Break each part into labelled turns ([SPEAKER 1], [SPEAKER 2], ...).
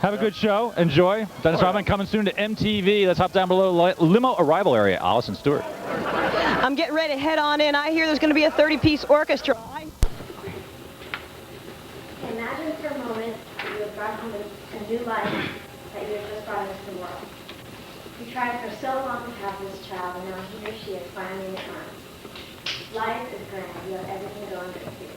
[SPEAKER 1] Have a good show. Enjoy. Dennis Rodman coming soon to MTV. Let's hop down below limo arrival area. Allison Stewart.
[SPEAKER 2] I'm getting ready to head on in. I hear there's going to be a 30-piece orchestra.
[SPEAKER 3] Imagine for a moment that you have brought home a new life that you have just brought into the world. You tried for so long to have this child, and now he or she is finally in your arms. Life is grand. You have everything going good for you.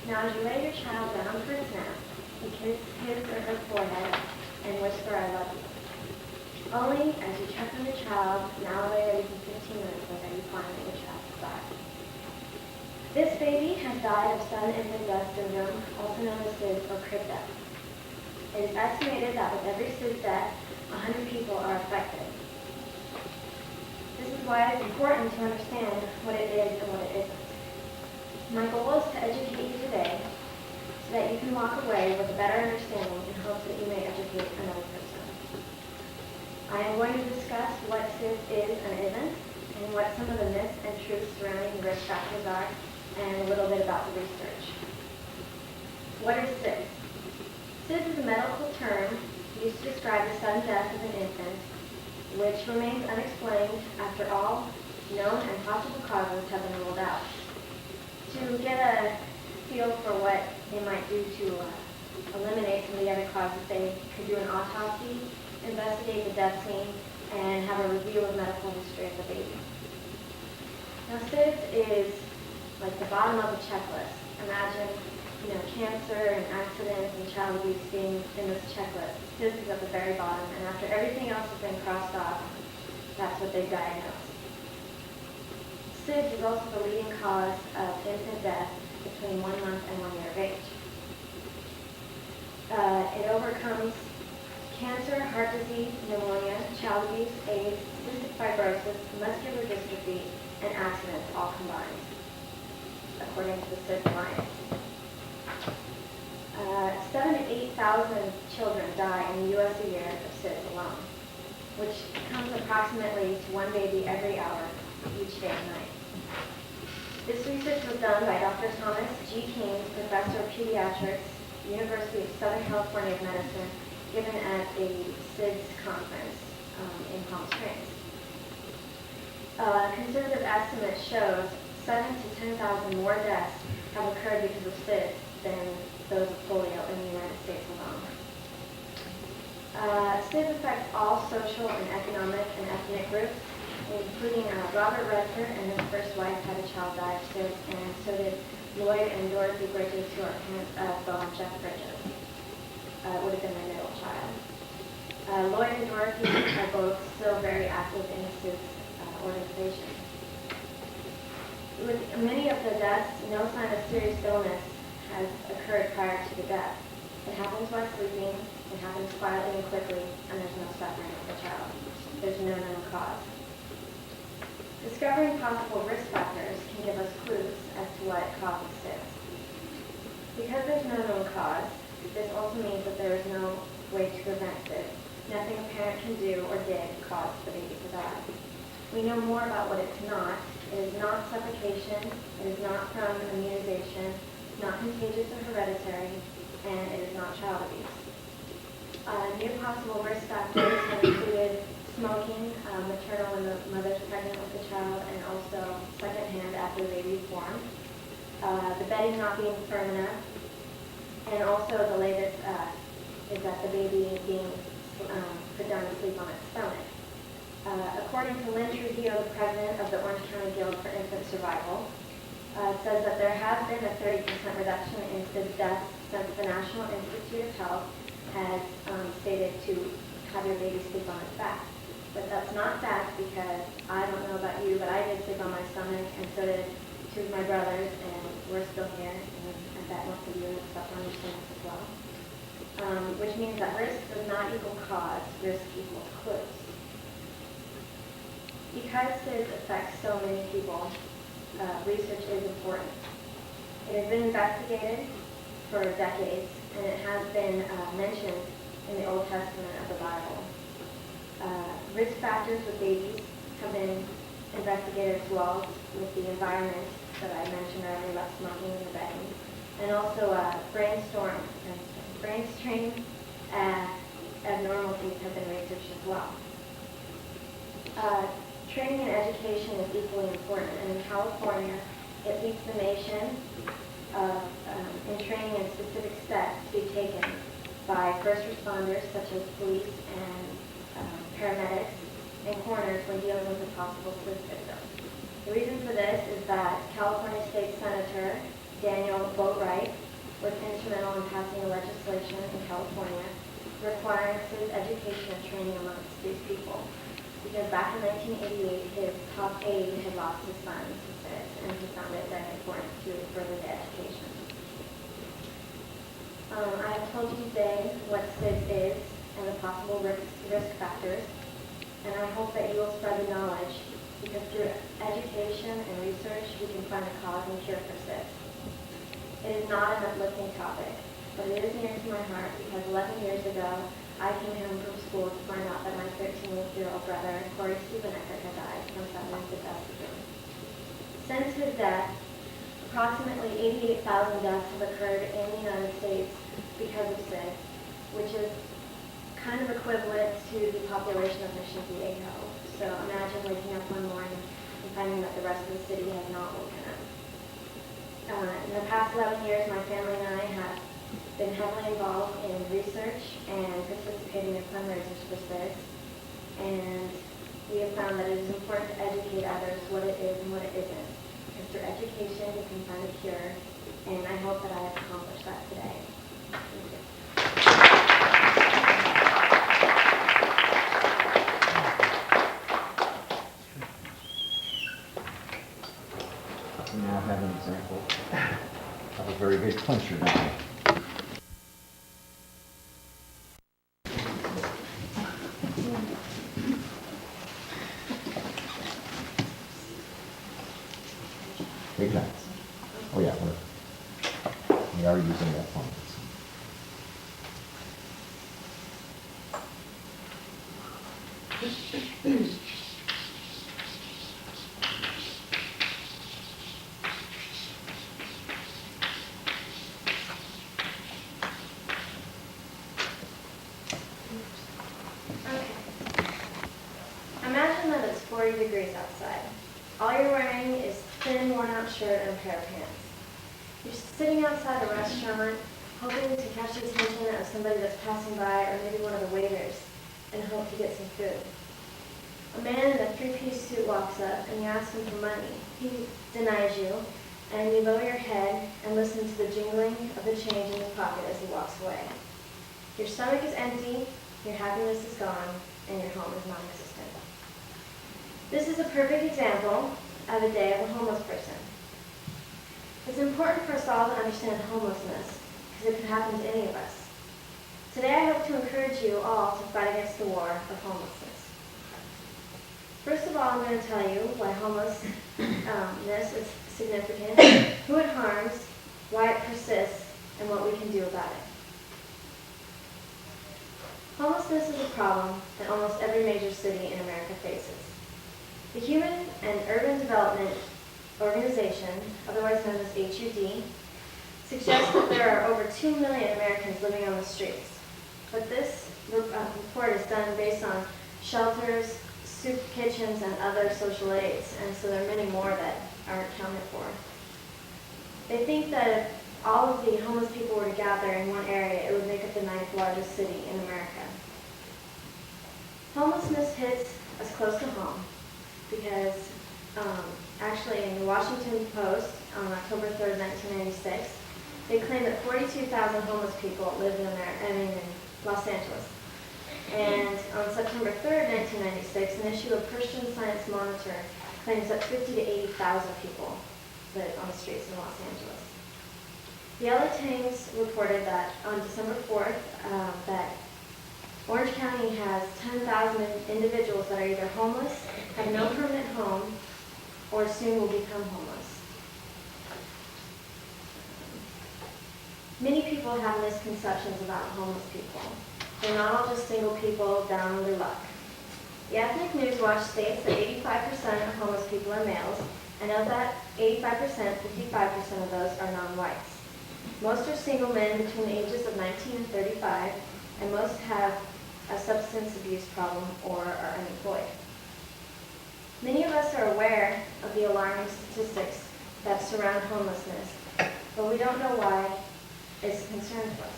[SPEAKER 3] Now, as you lay your child down for his nap, you kiss his or her forehead and whisper, "I love you." Only as you check on your child, now away every 15 minutes, are you finally your child goodbye. This baby has died of sudden infant death syndrome, also known as SIDS or crib death. It is estimated that with every SIDS death, 100 people are affected. This is why it is important to understand what it is and what it isn't. My goal is to educate you today so that you can walk away with a better understanding in hopes that you may educate another person. I am going to discuss what SIDS is and isn't, and what some of the myths and truths surrounding the risk factors are, and a little bit about the research. What is SIDS? SIDS is a medical term used to describe the sudden death of an infant, which remains unexplained after all known and possible causes have been ruled out. To get a feel for what they might do to eliminate some of the other causes, they could do an autopsy, investigate the death scene, and have a review of medical history of the baby. Now, SIDS is like the bottom of the checklist. Imagine, cancer and accidents and child abuse being in this checklist. SIDS is at the very bottom, and after everything else has been crossed off, that's what they diagnose. SIDS is also the leading cause of infant death between 1 month and 1 year of age. It overcomes cancer, heart disease, pneumonia, child abuse, AIDS, cystic fibrosis, muscular dystrophy, and accidents all combined, according to the SIDS Alliance. 7,000 to 8,000 children die in the U.S. a year of SIDS alone, which comes approximately to one baby every hour, each day and night. This research was done by Dr. Thomas G. Keynes, Professor of Pediatrics, University of Southern California of Medicine, given at a SIDS conference in Palm Springs. Conservative estimate shows 7,000 to 10,000 more deaths have occurred because of SIDS than those of polio in the United States alone. SIDS affects all social and economic and ethnic groups, including Robert Redford and his first wife had a child die of SIDS, and so did Lloyd and Dorothy Bridges, who are parents of Jeff Bridges. Would have been my middle child. Lloyd and Dorothy are both still very active in the SIDS organization. With many of the deaths, no sign of serious illness has occurred prior to the death. It happens while sleeping, it happens quietly and quickly, and there's no suffering of the child. There's no known cause. Discovering possible risk factors can give us clues as to what causes SIDS. Because there's no known cause, this also means that there is no way to prevent SIDS. Nothing a parent can do or did cause the baby to die. We know more about what it's not. It is not suffocation, it is not from immunization, it's not contagious or hereditary, and it is not child abuse. New possible risk factors have included smoking, maternal when the mother's pregnant with the child, and also secondhand after the baby is born. The bedding not being firm enough, and also the latest is that the baby being put down to sleep on its stomach. According to Lynn Trujillo, the president of the Orange County Guild for Infant Survival, says that there has been a 30% reduction in SIDS deaths since the National Institute of Health has stated to have your baby sleep on its back. But that's not fact, because I don't know about you, but I did sleep on my stomach, and so did two of my brothers, and we're still here, and I bet most of you have slept on your stomachs as well. Which means that risk does not equal cause, risk equals clues. Because SIDS affects so many people, research is important. It has been investigated for decades, and it has been mentioned in the Old Testament of the Bible. Risk factors with babies have been investigated as well, with the environment that I mentioned earlier about smoking and the bedding, and also brain of these have been researched as well. Training and education is equally important, and in California, it leads the nation in training and specific steps to be taken by first responders such as police and paramedics and coroners when dealing with a possible SIDS victim. The reason for this is that California State Senator Daniel Boatwright was instrumental in passing a legislation in California requiring SIDS education and training amongst these people. Because back in 1988, his top aide had lost his son to SIDS, and he found it very important to further the education. I have told you today what SIDS is and the possible risk factors, and I hope that you will spread the knowledge, because through education and research, we can find a cause and cure for SIDS. It is not an uplifting topic, but it is near to my heart because 11 years ago, I came home from school to find out that my 13-year-old brother, Corey Stevenecker, had died from sudden esophageal. Since his death, approximately 88,000 deaths have occurred in the United States because of SIDS, which is kind of equivalent to the population of Mission Viejo. So imagine waking up one morning and finding that the rest of the city has not woken up. In the past 11 years, my family and I have been heavily involved in research and participating in fundraisers for SIDS, and we have found that it is important to educate others what it is and what it isn't. Because through education, we can find a cure, and I hope that I have accomplished that today. Thank you.
[SPEAKER 4] We now have an example of a very good clincher now. Big guns. Oh yeah, we are using that phone.
[SPEAKER 3] Imagine that it's 40 degrees outside. All you're wearing is thin, worn-out shirt and a pair of pants. You're sitting outside a restaurant, hoping to catch the attention of somebody that's passing by, or maybe one of the waiters, and hope to get some food. A man in a three-piece suit walks up, and you ask him for money. He denies you, and you lower your head and listen to the jingling of the change in his pocket as he walks away. Your stomach is empty, your happiness is gone, and your home is non-existent. This is a perfect example of a day of a homeless person. It's important for us all to understand homelessness because it could happen to any of us. Today I hope to encourage you all to fight against the war of homelessness. First of all, I'm going to tell you why homelessness is significant, who it harms, why it persists, and what we can do about it. Homelessness is a problem that almost every major city in America faces. The Human and Urban Development Organization, otherwise known as HUD, suggests that there are over 2 million Americans living on the streets. But this report is done based on shelters, soup kitchens, and other social aids, and so there are many more that aren't accounted for. They think that if all of the homeless people were to gather in one area, it would make up the 9th largest city in America. Homelessness hits us close to home because actually in the Washington Post on October 3rd, 1996, they claimed that 42,000 homeless people lived in Los Angeles. And on September 3rd, 1996, an issue of Christian Science Monitor claims that 50 to 80,000 people live on the streets in Los Angeles. The LA Times reported that on December 4th, that Orange County has 10,000 individuals that are either homeless, have no permanent home, or soon will become homeless. Many people have misconceptions about homeless people. They're not all just single people down on their luck. The Ethnic News Watch states that 85% of homeless people are males, and of that 85%, 55% of those are non-whites. Most are single men between the ages of 19 and 35, and most have a substance abuse problem, or are unemployed. Many of us are aware of the alarming statistics that surround homelessness, but we don't know why it's a concern to us.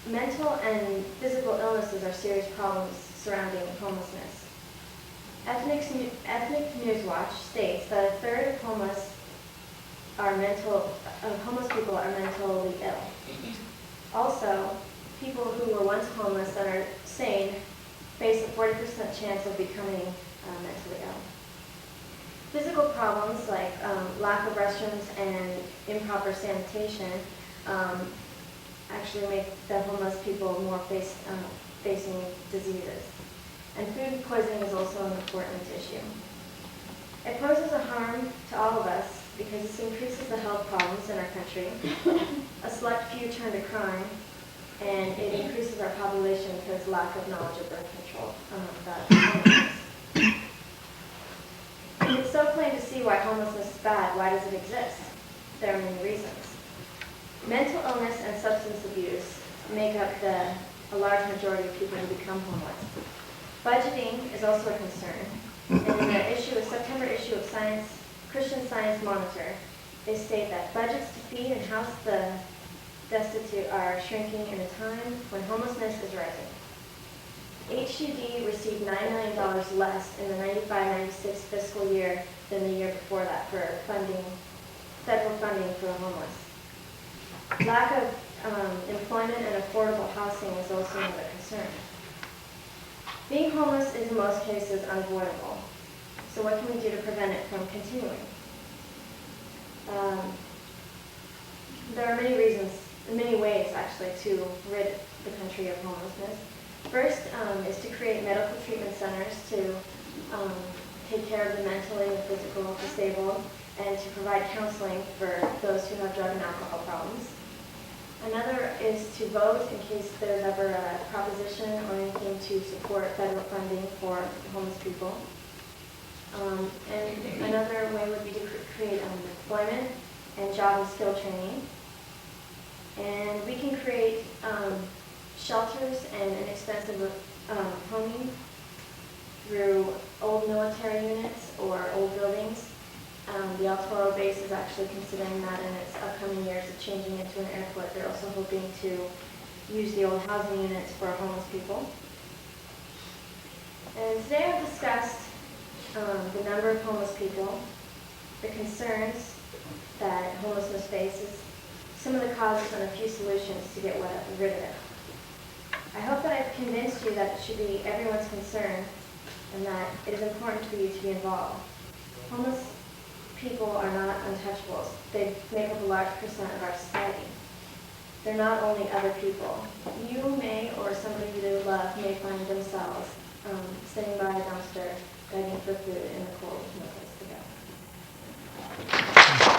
[SPEAKER 3] Mental and physical illnesses are serious problems surrounding homelessness. Ethnic News Watch states that a third of homeless people are mentally ill. Also, people who were once homeless that are sane face a 40% chance of becoming mentally ill. Physical problems like lack of restrooms and improper sanitation actually make the homeless people more facing diseases. And food poisoning is also an important issue. It poses a harm to all of us because this increases the health problems in our country. A select few turn to crime, and it increases our population because lack of knowledge of birth control. And it's so plain to see why homelessness is bad. Why does it exist? There are many reasons. Mental illness and substance abuse make up a large majority of people who become homeless. Budgeting is also a concern. And in the September issue of Christian Science Monitor, they state that budgets to feed and house the destitute are shrinking in a time when homelessness is rising. HUD received $9 million less in the 95-96 fiscal year than the year before that for federal funding for the homeless. Lack of employment and affordable housing is also another concern. Being homeless is in most cases unavoidable. So what can we do to prevent it from continuing? There are many ways actually to rid the country of homelessness. First is to create medical treatment centers to take care of the mentally and physical disabled and to provide counseling for those who have drug and alcohol problems. Another is to vote in case there's ever a proposition or anything to support federal funding for homeless people. And another way would be to create employment and job and skill training. And we can create shelters and inexpensive homing through old military units or old buildings. The El Toro base is actually considering that in its upcoming years of changing into an airport. They're also hoping to use the old housing units for homeless people. And today I've discussed the number of homeless people, the concerns that homelessness faces, some of the causes, and a few solutions to get rid of it. I hope that I've convinced you that it should be everyone's concern and that it is important for you to be involved. Homeless people are not untouchables. They make up a large percent of our society. They're not only other people. You may, or somebody you love, may find themselves sitting by a dumpster begging for food in the cold with no place to go.